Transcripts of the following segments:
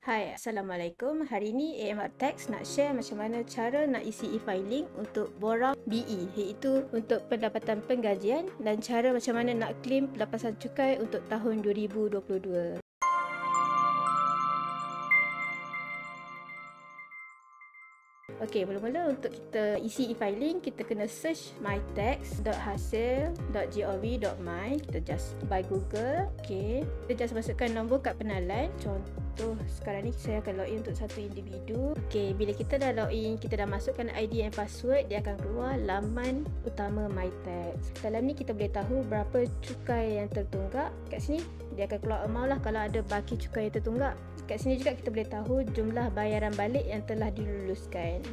Hai, Assalamualaikum. Hari ini AMR Tax nak share macam mana cara nak isi e-filing untuk borang BE, iaitu untuk pendapatan penggajian, dan cara macam mana nak claim pelepasan cukai untuk tahun 2022. Okey, mula-mula untuk kita isi e-filing, kita kena search mytax.hasil.gov.my. Kita just by Google. Okey, kita just masukkan nombor kad penalan. Contoh sekarang ni saya akan login untuk satu individu. Okey, bila kita dah login, kita dah masukkan ID and password, dia akan keluar laman utama mytax. Dalam ni kita boleh tahu berapa cukai yang tertunggak. Kat sini dia akan keluar amount lah kalau ada baki cukai yang tertunggak. Kat sini juga kita boleh tahu jumlah bayaran balik yang telah diluluskan.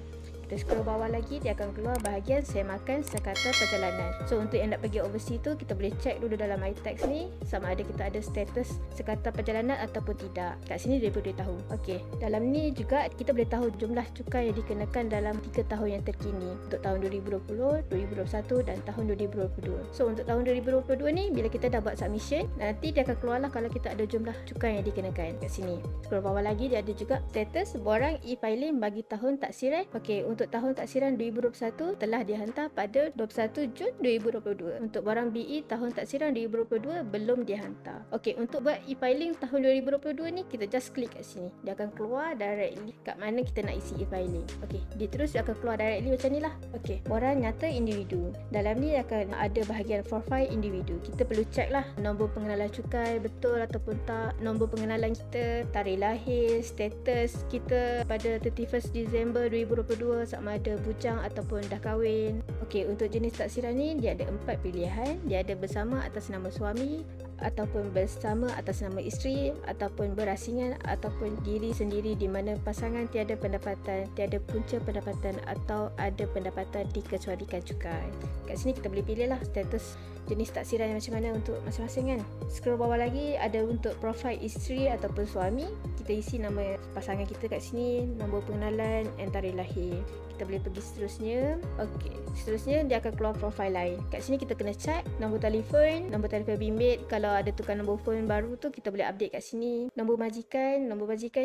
Kita scroll bawah lagi, dia akan keluar bahagian semakan sekata perjalanan. So untuk yang nak pergi overseas tu, kita boleh check dulu dalam mytax ni sama ada kita ada status sekata perjalanan ataupun tidak. Kat sini dia boleh tahu. Okey, dalam ni juga kita boleh tahu jumlah cukai yang dikenakan dalam 3 tahun yang terkini untuk tahun 2020, 2021 dan tahun 2022. So untuk tahun 2022 ni, bila kita dah buat submission, nanti dia akan keluarlah kalau kita ada jumlah cukai yang dikenakan. Kat sini scroll bawah lagi, dia ada juga status borang e-filing bagi tahun taksiran. Okey, untuk tahun taksiran 2021 telah dihantar pada 21 Jun 2022. Untuk barang BE tahun taksiran 2022 belum dihantar. Okey, untuk buat e-filing tahun 2022 ni, kita just klik kat sini. Dia akan keluar directly kat mana kita nak isi e-filing. Okey, dia terus dia akan keluar directly macam ni lah. Okey, borang nyata individu. Dalam ni akan ada bahagian profile individu. Kita perlu check lah nombor pengenalan cukai betul ataupun tak, nombor pengenalan kita, tarikh lahir, status kita pada 31 Disember 2022 sama ada bujang ataupun dah kahwin. Okey, untuk jenis taksiran ni dia ada 4 pilihan. Dia ada bersama atas nama suami, ataupun bersama atas nama isteri, ataupun berasingan, ataupun diri sendiri di mana pasangan tiada pendapatan, tiada punca pendapatan atau ada pendapatan dikecualikan cukai. Kat sini kita boleh pilih lah status jenis taksiran yang macam mana untuk masing-masing kan. Scroll bawah lagi ada untuk profil isteri ataupun suami. Kita isi nama pasangan kita kat sini, nombor pengenalan dan tarikh lahir. Kita boleh pergi seterusnya. Okey, seterusnya dia akan keluar profil lain. Kat sini kita kena check nombor telefon bimbit. Kalau ada tukar nombor phone baru tu, kita boleh update kat sini. Nombor majikan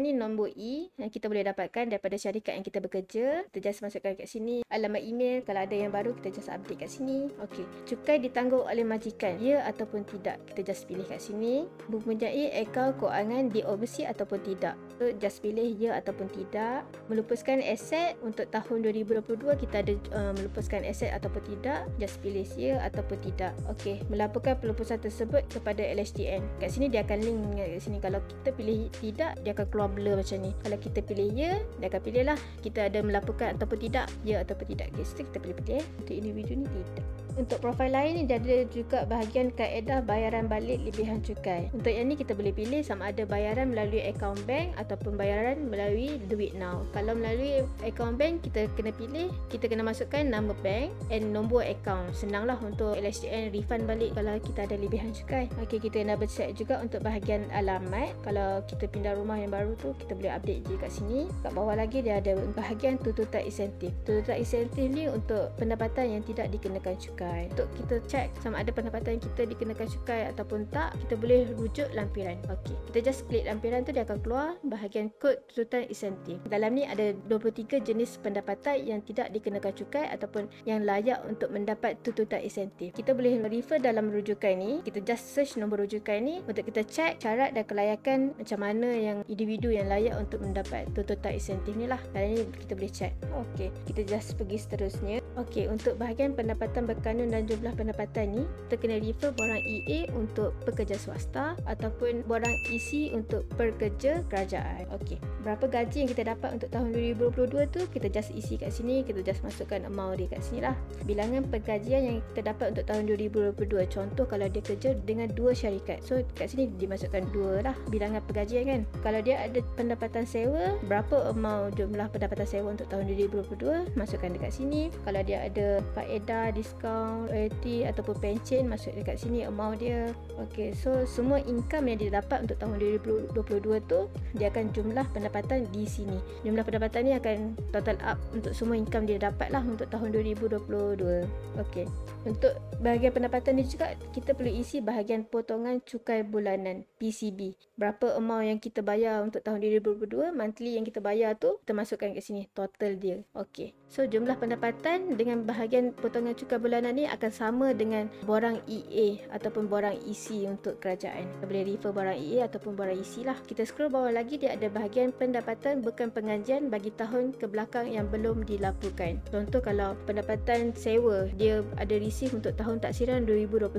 ni nombor E yang kita boleh dapatkan daripada syarikat yang kita bekerja. Kita just masukkan kat sini. Alamat email, kalau ada yang baru kita just update kat sini. Okey, cukai ditanggung oleh majikan, ya ataupun tidak. Kita just pilih kat sini. Mempunyai akaun kewangan di overseas ataupun tidak. So just pilih ya ataupun tidak. Melupuskan aset untuk tahun 2022 kita ada melupuskan aset ataupun tidak. Just pilih ya ataupun tidak. Okey, melaporkan pelupusan tersebut kepada LHDN. Kat sini dia akan link kat sini. Kalau kita pilih tidak, dia akan keluar blur macam ni. Kalau kita pilih ya, dia akan pilih lah kita ada melaporkan ataupun tidak, ya ataupun tidak. Okay, so kita pilih. Untuk individu ni tidak. Untuk profil lain ni dia ada juga bahagian kaedah bayaran balik lebihan cukai. Untuk yang ni kita boleh pilih sama ada bayaran melalui akaun bank ataupun bayaran melalui duit now. Kalau melalui akaun bank, kita kena pilih, kita kena masukkan nama bank and nombor akaun. Senanglah untuk LHDN refund balik kalau kita ada lebihan cukai. Okey, kita nak check juga untuk bahagian alamat. Kalau kita pindah rumah yang baru tu, kita boleh update je kat sini. Kat bawah lagi dia ada bahagian tuntutan insentif. Tuntutan insentif ni untuk pendapatan yang tidak dikenakan cukai. Untuk kita check sama ada pendapatan kita dikenakan cukai ataupun tak, kita boleh rujuk lampiran. Okey, kita just klik lampiran tu, dia akan keluar bahagian kod tuntutan insentif. Dalam ni ada 23 jenis pendapatan yang tidak dikenakan cukai ataupun yang layak untuk mendapat tuntutan insentif. Kita boleh refer dalam rujukan ni. Kita just search nombor rujukan ni untuk kita check syarat dan kelayakan macam mana yang individu yang layak untuk mendapat tuntutan insentif ni lah. Dalam ni kita boleh check. Okey, kita just pergi seterusnya. Okey, untuk bahagian pendapatan berkanun dan jumlah pendapatan ni, kita kena refer borang EA untuk pekerja swasta ataupun borang EC untuk pekerja kerajaan. Okey, berapa gaji yang kita dapat untuk tahun 2022 tu, kita just isi kat sini. Kita just masukkan amount dia kat sini lah. Bilangan pergajian yang kita dapat untuk tahun 2022. Contoh kalau dia kerja dengan 2 syarikat, so kat sini dimasukkan 2 lah bilangan pergajian kan. Kalau dia ada pendapatan sewa, berapa amount jumlah pendapatan sewa untuk tahun 2022, masukkan dekat sini. Kalau dia ada faedah, diskaun account, royalty ataupun pension masuk dekat sini amount dia. Okey, so semua income yang dia dapat untuk tahun 2022 tu dia akan jumlah pendapatan di sini. Jumlah pendapatan ni akan total up untuk semua income dia dapat lah untuk tahun 2022. Okey. Untuk bahagian pendapatan ni juga kita perlu isi bahagian potongan cukai bulanan PCB. Berapa amount yang kita bayar untuk tahun 2022, monthly yang kita bayar tu kita masukkan kat sini total dia. Okey. So jumlah pendapatan dengan bahagian potongan cukai bulanan ni akan sama dengan borang EA ataupun borang EC untuk kerajaan. Kita boleh refer borang EA ataupun borang EC lah. Kita scroll bawah lagi, dia ada bahagian pendapatan bukan pengajian bagi tahun kebelakang yang belum dilaporkan. Contoh kalau pendapatan sewa, dia ada receive untuk tahun taksiran 2021.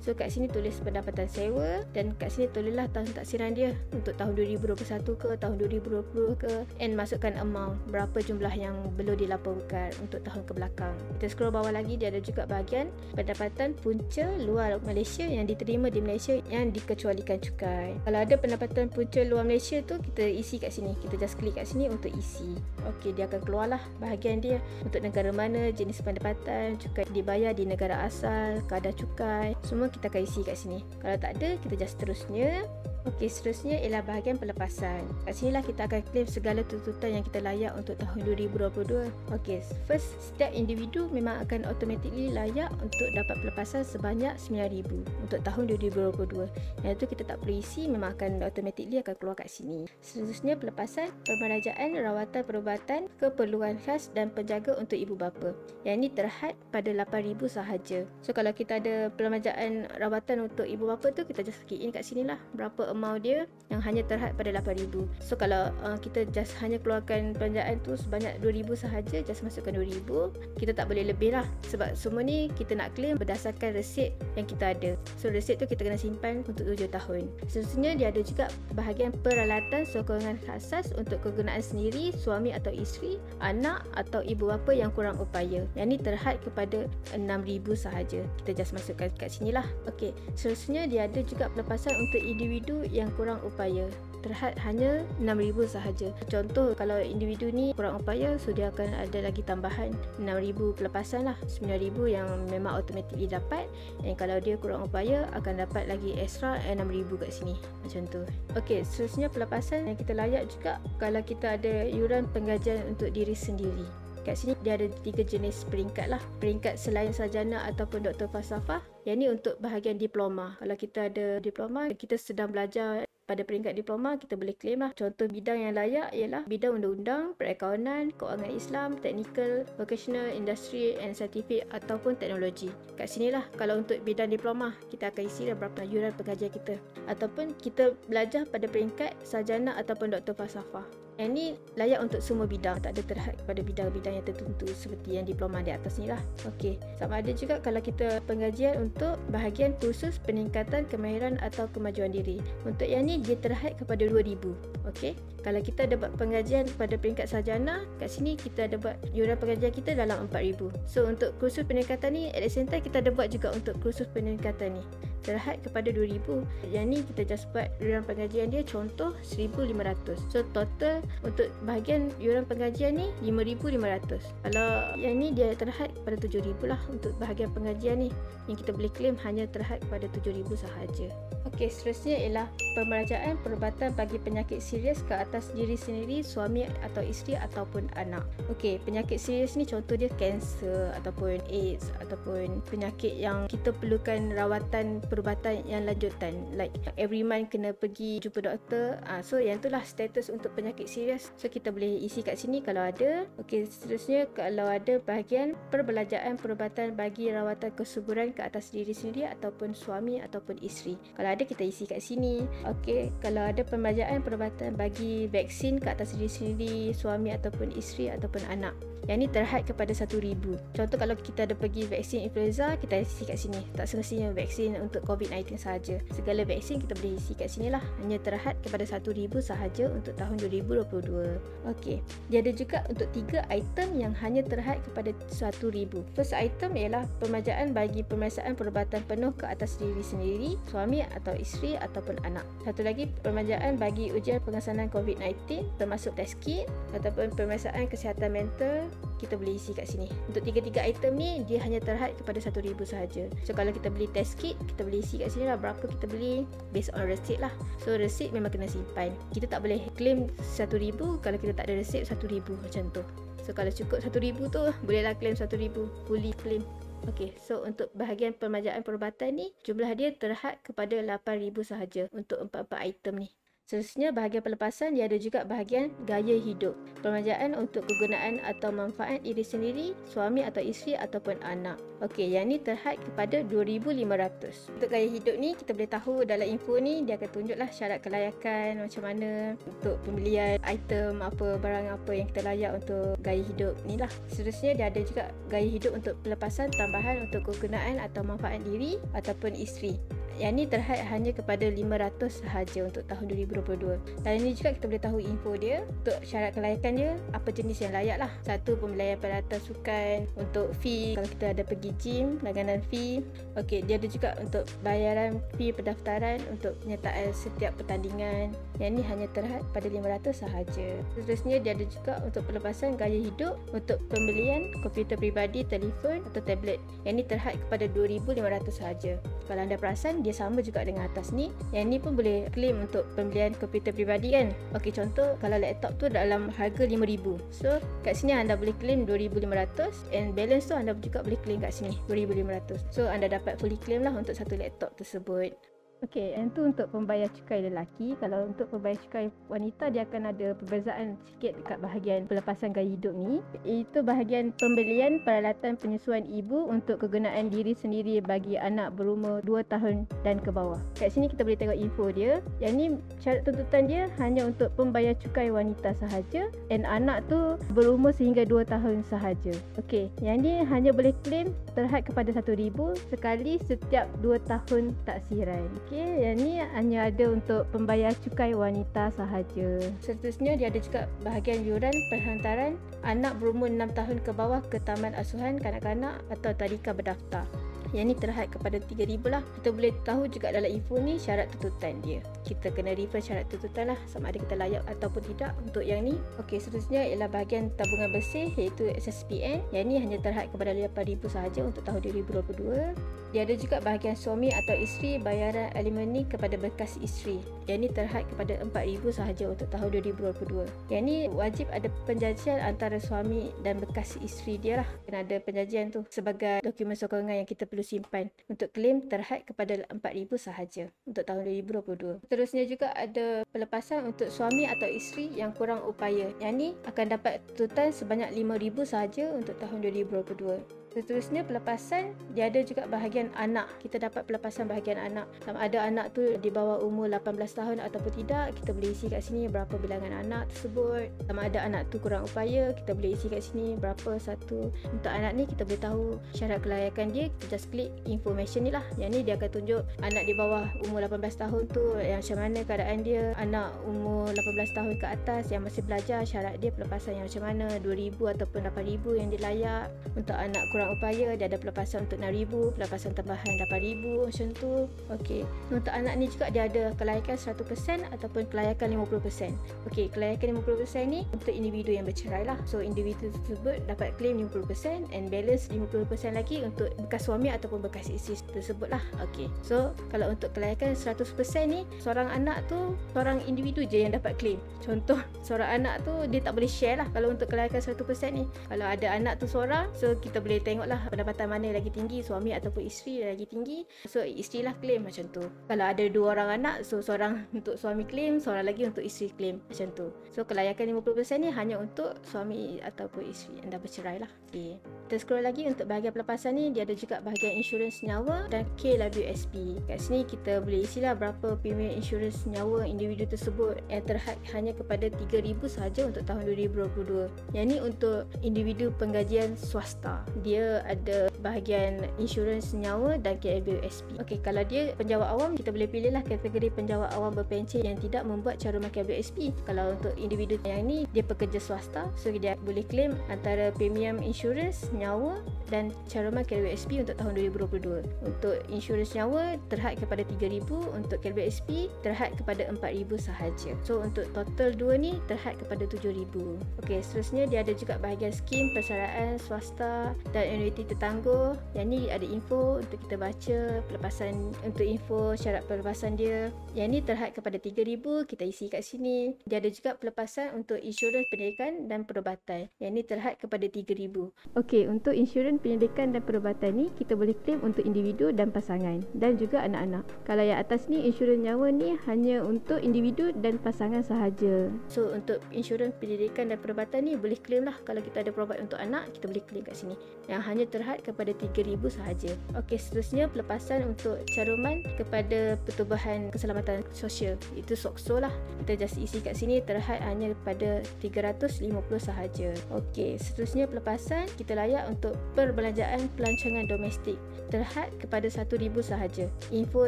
So kat sini tulis pendapatan sewa dan kat sini tulislah tahun taksiran dia untuk tahun 2021 ke tahun 2020 ke, and masukkan amount berapa jumlah yang belum dilaporkan untuk tahun kebelakang. Kita scroll bawah lagi, dia ada juga bahagian pendapatan punca luar Malaysia yang diterima di Malaysia yang dikecualikan cukai. Kalau ada pendapatan punca luar Malaysia tu kita isi kat sini. Kita just klik kat sini untuk isi. Okey, dia akan keluarlah bahagian dia untuk negara mana, jenis pendapatan, cukai dibayar di negara asal, kadar cukai, semua kita akan isi kat sini. Kalau tak ada, kita just terusnya. Okey, seterusnya ialah bahagian pelepasan. Kat sinilah kita akan claim segala tuntutan yang kita layak untuk tahun 2022. Okey, first, setiap individu memang akan automatically layak untuk dapat pelepasan sebanyak 9,000 untuk tahun 2022. Yang itu kita tak perlu isi, memang akan automatically akan keluar kat sini. Seterusnya pelepasan pemerajaan rawatan perubatan keperluan khas dan penjaga untuk ibu bapa. Yang ini terhad pada 8,000 sahaja. So kalau kita ada pemerajaan rawatan untuk ibu bapa tu, kita just klik in kat sini lah berapa amount dia yang hanya terhad pada 8,000. So kalau kita just hanya keluarkan belanjaan tu sebanyak 2,000 sahaja, just masukkan 2,000. Kita tak boleh lebih lah sebab semua ni kita nak claim berdasarkan resit yang kita ada. So resit tu kita kena simpan untuk 7 tahun. Seterusnya dia ada juga bahagian peralatan sokongan asas untuk kegunaan sendiri, suami atau isteri, anak atau ibu bapa yang kurang upaya. Yang ni terhad kepada 6,000 sahaja. Kita just masukkan kat sini lah. Okey, seterusnya dia ada juga pelepasan untuk individu yang kurang upaya, terhad hanya 6,000 sahaja. Contoh kalau individu ni kurang upaya, so dia akan ada lagi tambahan 6,000 pelepasan lah. 9,000 yang memang automatically dapat, dan kalau dia kurang upaya akan dapat lagi extra 6,000 kat sini macam tu. Okey, seterusnya pelepasan yang kita layak juga kalau kita ada yuran penggajian untuk diri sendiri. Kat sini dia ada 3 jenis peringkat lah. Peringkat selain sarjana ataupun doktor falsafah. Yang ni untuk bahagian diploma. Kalau kita ada diploma, kita sedang belajar pada peringkat diploma, kita boleh claim lah. Contoh bidang yang layak ialah bidang undang-undang, perakaunan, kewangan Islam, technical, vocational, industry and scientific ataupun teknologi. Kat sinilah kalau untuk bidang diploma, kita akan isi berapa yuran pengajian kita. Ataupun kita belajar pada peringkat sarjana ataupun doktor falsafah. Yang ni layak untuk semua bidang, tak ada terhad kepada bidang-bidang yang tertentu seperti yang diploma di atas ni lah. Okey, sama ada juga kalau kita pengajian untuk bahagian kursus peningkatan kemahiran atau kemajuan diri. Untuk yang ni dia terhad kepada 2,000. Okey, kalau kita dapat pengajian pada peringkat sarjana, kat sini kita ada buat yuran pengajian kita dalam 4,000. So untuk kursus peningkatan ni, at the same time kita ada buat juga untuk kursus peningkatan ni, terhad kepada 2,000. Yang ni kita just buat yuran pengajian dia contoh 1,500. So total untuk bahagian yuran pengajian ni 5,500. Kalau yang ni dia terhad pada 7,000 lah untuk bahagian pengajian ni. Yang kita boleh claim hanya terhad pada 7,000 sahaja. Okey, seterusnya ialah pemerajaan perubatan bagi penyakit serius ke atas diri sendiri, suami atau isteri ataupun anak. Okey, penyakit serius ni contoh dia kanser ataupun AIDS ataupun penyakit yang kita perlukan rawatan perubatan yang lanjutan, like every month kena pergi jumpa doktor. So yang itulah status untuk penyakit serius. So kita boleh isi kat sini kalau ada. Okey, seterusnya kalau ada bahagian perbelanjaan perubatan bagi rawatan kesuburan ke atas diri sendiri ataupun suami ataupun isteri. Kalau ada kita isi kat sini. Okey, kalau ada pembelanjaan perubatan bagi vaksin ke atas diri sendiri, suami ataupun isteri ataupun anak. Yang ni terhad kepada 1,000. Contoh kalau kita ada pergi vaksin influenza, kita isi kat sini. Tak semestinya vaksin untuk COVID-19 sahaja. Segala vaksin kita boleh isi kat sini lah. Hanya terhad kepada 1,000 sahaja untuk tahun 2022. Okey, dia ada juga untuk 3 item yang hanya terhad kepada 1,000. First item ialah pemajaan bagi pemeriksaan perubatan penuh ke atas diri sendiri, suami atau isteri ataupun anak. Satu lagi, permanjaan bagi ujian pengesanan COVID-19 termasuk test kit ataupun pemeriksaan kesihatan mental, kita boleh isi kat sini. Untuk 3 item ni dia hanya terhad kepada RM1,000 sahaja. So kalau kita beli test kit, kita boleh isi kat sini lah berapa kita beli based on receipt lah. So receipt memang kena simpan. Kita tak boleh claim RM1,000 kalau kita tak ada receipt RM1,000 macam tu. So kalau cukup RM1,000 tu, bolehlah claim RM1,000, fully claim. Okey, so untuk bahagian permanjaan perubatan ni, jumlah dia terhad kepada RM8,000 sahaja untuk 4 item ni. Seterusnya, bahagian pelepasan dia ada juga bahagian gaya hidup. Permanjaan untuk kegunaan atau manfaat diri sendiri, suami atau isteri ataupun anak. Okey, yang ni terhad kepada RM2,500. Untuk gaya hidup ni, kita boleh tahu dalam info ni, dia akan tunjuklah syarat kelayakan macam mana untuk pembelian item apa, barang apa yang kita layak untuk gaya hidup ni lah. Seterusnya, dia ada juga gaya hidup untuk pelepasan tambahan untuk kegunaan atau manfaat diri ataupun isteri. Yang ni terhad hanya kepada RM500 sahaja untuk tahun 2022. Dan ini juga kita boleh tahu info dia untuk syarat kelayakan dia, apa jenis yang layak lah. Satu, pembelian peralatan sukan, untuk fee kalau kita ada pergi gym, langganan fee. Okey, dia ada juga untuk bayaran fee pendaftaran untuk penyertaan setiap pertandingan. Yang ni hanya terhad pada RM500 sahaja. Seterusnya, dia ada juga untuk pelepasan gaya hidup untuk pembelian komputer peribadi, telefon atau tablet. Yang ni terhad kepada RM2,500 sahaja. Kalau anda perasan, dia sama juga dengan atas ni. Yang ni pun boleh claim untuk pembelian komputer peribadi kan. Okey, contoh kalau laptop tu dalam harga RM5,000. So kat sini anda boleh claim RM2,500 and balance tu anda juga boleh claim kat sini RM2,500. So anda dapat fully claim lah untuk satu laptop tersebut. Okey, yang tu untuk pembayar cukai lelaki. Kalau untuk pembayar cukai wanita, dia akan ada perbezaan sikit dekat bahagian pelepasan gaya hidup ni. Itu bahagian pembelian peralatan penyesuaian ibu untuk kegunaan diri sendiri bagi anak berumur 2 tahun dan ke bawah. Kat sini kita boleh tengok info dia. Yang ni syarat tuntutan dia hanya untuk pembayar cukai wanita sahaja and anak tu berumur sehingga 2 tahun sahaja. Okey, yang ni hanya boleh claim terhad kepada RM1,000 sekali setiap 2 tahun taksiran. Okey, yang ni hanya ada untuk pembayar cukai wanita sahaja. Seterusnya, dia ada juga bahagian yuran perhantaran anak berumur 6 tahun ke bawah ke taman asuhan kanak-kanak atau tadika berdaftar. Yang ni terhad kepada RM3,000 lah. Kita boleh tahu juga dalam info ni syarat tuntutan dia. Kita kena refer syarat tuntutan lah sama ada kita layak ataupun tidak untuk yang ni. Okey, seterusnya ialah bahagian tabungan bersih iaitu SSPN. Yang ni hanya terhad kepada RM8,000 sahaja untuk tahun 2022. Dia ada juga bahagian suami atau isteri bayaran alimoni kepada bekas isteri. Yang ni terhad kepada RM4,000 sahaja untuk tahun 2022. Yang ni wajib ada penjajian antara suami dan bekas isteri dia lah. Kena ada penjajian tu sebagai dokumen sokongan yang kita perlu simpan. Untuk claim terhad kepada RM4,000 sahaja untuk tahun 2022. Seterusnya juga ada pelepasan untuk suami atau isteri yang kurang upaya. Yang ni akan dapat tuntutan sebanyak RM5,000 sahaja untuk tahun 2022. Seterusnya pelepasan, dia ada juga bahagian anak. Kita dapat pelepasan bahagian anak. Sama ada anak tu di bawah umur 18 tahun ataupun tidak, kita boleh isi kat sini berapa bilangan anak tersebut. Sama ada anak tu kurang upaya, kita boleh isi kat sini berapa satu. Untuk anak ni kita boleh tahu syarat kelayakan dia, kita just klik information ni lah. Yang ni dia akan tunjuk anak di bawah umur 18 tahun tu yang macam mana keadaan dia. Anak umur 18 tahun ke atas yang masih belajar, syarat dia pelepasan yang macam mana, RM2,000 ataupun RM8,000 yang dia layak. Untuk anak kurang upaya, dia ada pelepasan untuk RM6,000, pelepasan tambahan RM8,000 macam tu. Okey, untuk anak ni juga dia ada kelayakan 100% ataupun kelayakan 50%. Okey, kelayakan 50% ni untuk individu yang bercerai lah. So individu tersebut dapat claim 50% and balance 50% lagi untuk bekas suami ataupun bekas isteri tersebut lah. Okey, so kalau untuk kelayakan 100% ni, seorang anak tu, seorang individu je yang dapat claim. Contoh, seorang anak tu dia tak boleh share lah kalau untuk kelayakan 100% ni. Kalau ada anak tu seorang, so kita boleh tengoklah pendapatan mana yang lagi tinggi, suami ataupun isteri yang lagi tinggi. So isteri lah claim macam tu. Kalau ada 2 orang anak, so seorang untuk suami claim, seorang lagi untuk isteri claim macam tu. So kelayakan 50% ni hanya untuk suami ataupun isteri anda bercerai lah. Okay, kita scroll lagi untuk bahagian pelepasan ni. Dia ada juga bahagian insurans nyawa dan KWSP. Kat sini kita boleh isilah berapa premium insurans nyawa individu tersebut yang terhad hanya kepada RM3,000 sahaja untuk tahun 2022. Yang ni untuk individu penggajian swasta. Dia dia ada bahagian insurans nyawa dan KWSP. Okey, kalau dia penjawat awam, kita boleh pilihlah kategori penjawat awam berpencen yang tidak membuat caruman KWSP. Kalau untuk individu yang ni, dia pekerja swasta, so dia boleh claim antara premium insurans nyawa dan caruman KWSP untuk tahun 2022. Untuk insurans nyawa terhad kepada 3,000, untuk KWSP terhad kepada 4,000 sahaja. So untuk total dua ni terhad kepada 7,000. Okey, seterusnya dia ada juga bahagian skim persaraan swasta dan annuiti tertangguh. Yang ni ada info untuk kita baca pelepasan, untuk info syarat pelepasan dia. Yang ni terhad kepada 3,000, kita isi kat sini. Dia ada juga pelepasan untuk insurans pendidikan dan perubatan. Yang ni terhad kepada 3,000. Okey, untuk insurans pendidikan dan perubatan ni kita boleh claim untuk individu dan pasangan dan juga anak-anak. Kalau yang atas ni insurans nyawa ni hanya untuk individu dan pasangan sahaja. So untuk insurans pendidikan dan perubatan ni boleh claim lah. Kalau kita ada perubat untuk anak, kita boleh claim kat sini. Yang hanya terhad kepada 3,000 sahaja. Okey, seterusnya pelepasan untuk caruman kepada pertubuhan keselamatan sosial. Itu SOCSO lah. Kita just isi kat sini, terhad hanya kepada 350 sahaja. Okey, seterusnya pelepasan kita layak untuk perbelanjaan pelancongan domestik. Terhad kepada 1,000 sahaja. Info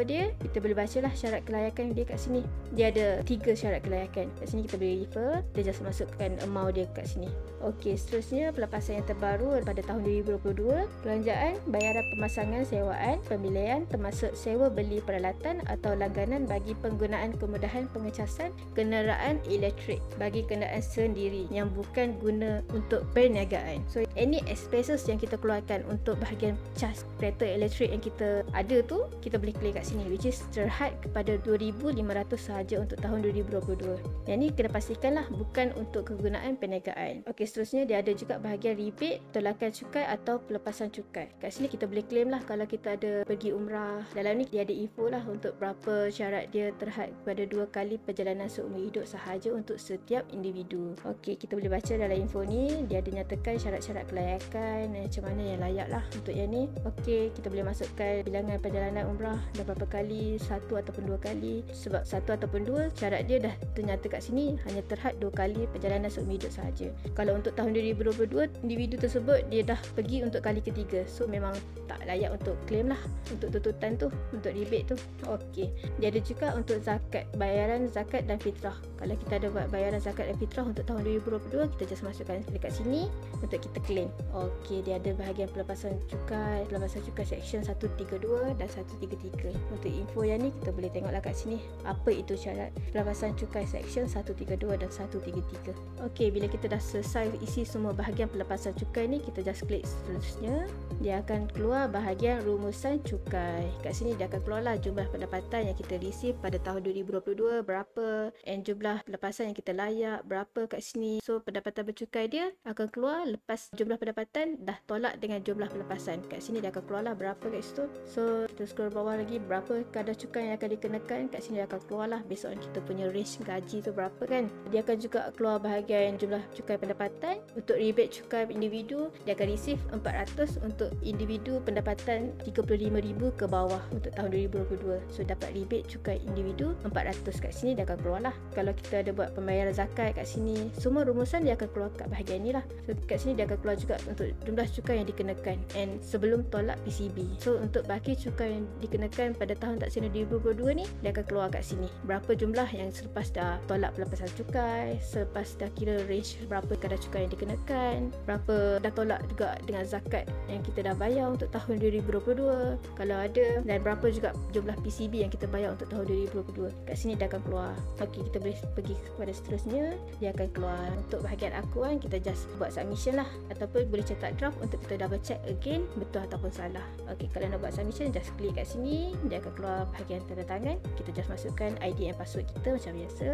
dia, kita boleh bacalah syarat kelayakan dia kat sini. Dia ada 3 syarat kelayakan. Kat sini kita boleh refer, kita just masukkan amount dia kat sini. Okey, seterusnya pelepasan yang terbaru pada tahun 2022, belanjaan, bayaran pemasangan sewaan, pemilihan termasuk sewa beli peralatan atau langganan bagi penggunaan kemudahan pengecasan kenderaan elektrik bagi kenderaan sendiri yang bukan guna untuk perniagaan. So, any expenses yang kita keluarkan untuk bahagian cas kereta elektrik yang kita ada tu, kita boleh claim kat sini, which is terhad kepada 2,500 sahaja untuk tahun 2022. Yang ni kena pastikanlah bukan untuk kegunaan perniagaan. Okey, seterusnya dia ada juga bahagian rebate, tolakan cukai atau pelepasan cukai. Kat sini kita boleh claim lah kalau kita ada pergi umrah. Dalam ni dia ada info lah untuk berapa syarat dia terhad kepada 2 kali perjalanan seumur hidup sahaja untuk setiap individu. Okey, kita boleh baca dalam info ni, dia ada nyatakan syarat-syarat kelayakan macam mana yang layak lah untuk yang ni. Okey, kita boleh masukkan bilangan perjalanan umrah dah berapa kali, 1 ataupun 2 kali. Sebab 1 ataupun 2 syarat dia dah ternyata kat sini hanya terhad 2 kali perjalanan seumur hidup sahaja. Kalau untuk tahun 2022, individu tersebut dia dah pergi untuk kali ketiga, so memang tak layak untuk claim lah untuk tuntutan tu, untuk rebate tu. Okey, dia ada juga untuk zakat, bayaran zakat dan fitrah. Kalau kita ada buat bayaran zakat dan fitrah untuk tahun 2022, kita just masukkan dekat sini untuk kita claim. Okey, dia ada bahagian pelepasan cukai section 132 dan 133. Untuk info yang ni kita boleh tengoklah kat sini apa itu syarat pelepasan cukai section 132 dan 133. Okey, bila kita dah selesai isi semua bahagian pelepasan cukai ni, kita just klik seterusnya. Dia akan keluar bahagian rumusan cukai. Kat sini dia akan keluarlah jumlah pendapatan yang kita receive pada tahun 2022 berapa, and jumlah pelepasan yang kita layak berapa kat sini. So pendapatan bercukai dia akan keluar lepas jumlah pendapatan dah tolak dengan jumlah pelepasan. Kat sini dia akan keluarlah berapa kat situ. So kita scroll bawah lagi, berapa kadar cukai yang akan dikenakan. Kat sini dia akan keluarlah based on kita punya range gaji tu berapa kan. Dia akan juga keluar bahagian jumlah cukai pendapatan. Untuk rebate cukai individu, dia akan receive 400 untuk individu pendapatan 35,000 ke bawah untuk tahun 2022. So dapat rebate cukai individu 400. Kat sini dia akan keluar lah. Kalau kita ada buat pembayaran zakat kat sini, semua rumusan dia akan keluar kat bahagian ni lah. So kat sini dia akan keluar juga untuk jumlah cukai yang dikenakan and sebelum tolak PCB. So untuk baki cukai yang dikenakan pada tahun taksina 2022 ni, dia akan keluar kat sini berapa jumlah yang selepas dah tolak pelepasan cukai, selepas dah kira range berapa kadar cukai yang dikenakan, berapa dah tolak juga dengan zakat yang kita dah bayar untuk tahun 2022 kalau ada, dan berapa juga jumlah PCB yang kita bayar untuk tahun 2022. Kat sini dia akan keluar. Okey, kita boleh pergi kepada seterusnya. Dia akan keluar untuk bahagian akuan, kita just buat submission lah, ataupun boleh cetak draft untuk kita double check again betul ataupun salah. Okey, kalau nak buat submission, just klik kat sini, dia akan keluar bahagian tanda tangan. Kita just masukkan ID and password kita macam biasa.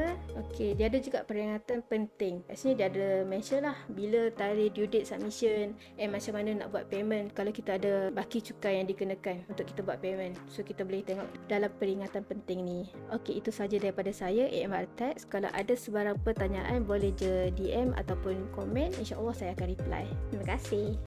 Okey, dia ada juga peringatan penting. Kat sini dia ada mention lah bila tarikh due date submission and macam mana nak buat payment kalau kita ada baki cukai yang dikenakan untuk kita buat payment. So kita boleh tengok dalam peringatan penting ni. Okey, itu saja daripada saya, AMR Tax. Kalau ada sebarang pertanyaan boleh je DM ataupun komen, insya-Allah saya akan reply. Terima kasih.